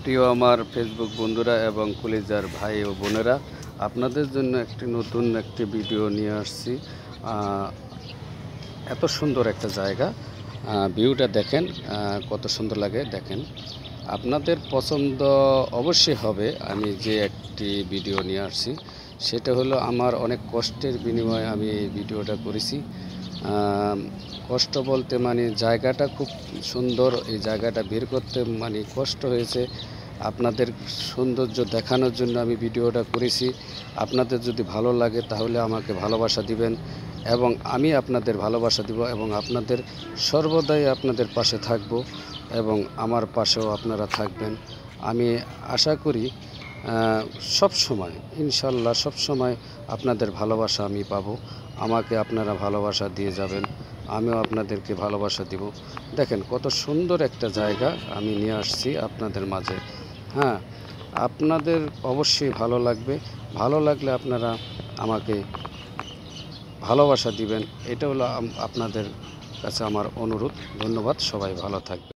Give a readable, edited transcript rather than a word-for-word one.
প্রিয় আমার ফেসবুক বন্ধুরা এবং কলিজার ভাই ও বোনেরা, আপনাদের জন্য নতুন একটি ভিডিও নিয়ে আসছি। এত সুন্দর একটা জায়গা, ভিউটা দেখেন কত সুন্দর লাগে। দেখেন, আপনাদের পছন্দ অবশ্যই হবে। আমি যে একটি ভিডিও নিয়ে আসছি সেটা হলো আমার অনেক কষ্টের বিনিময়ে আমি এই ভিডিওটা করেছি। কষ্ট বলতে মানে জায়গাটা খুব সুন্দর, এই জায়গাটা বের করতে মানে কষ্ট হয়েছে। আপনাদের সৌন্দর্য দেখানোর জন্য আমি ভিডিওটা করেছি। আপনাদের যদি ভালো লাগে তাহলে আমাকে ভালোবাসা দিবেন এবং আমি আপনাদের ভালোবাসা দিব এবং আপনাদের সর্বদাই আপনাদের পাশে থাকব এবং আমার পাশেও আপনারা থাকবেন। আমি আশা করি সব সময়, ইনশাল্লাহ সব সময় আপনাদের ভালোবাসা আমি পাবো। আমাকে আপনারা ভালোবাসা দিয়ে যাবেন, আমিও আপনাদেরকে ভালোবাসা দিব। দেখেন কত সুন্দর একটা জায়গা আমি নিয়ে আসছি আপনাদের মাঝে। হ্যাঁ, আপনাদের অবশ্যই ভালো লাগবে। ভালো লাগলে আপনারা আমাকে ভালোবাসা দিবেন, এটা হলো আপনাদের কাছে আমার অনুরোধ। ধন্যবাদ, সবাই ভালো থাকবে।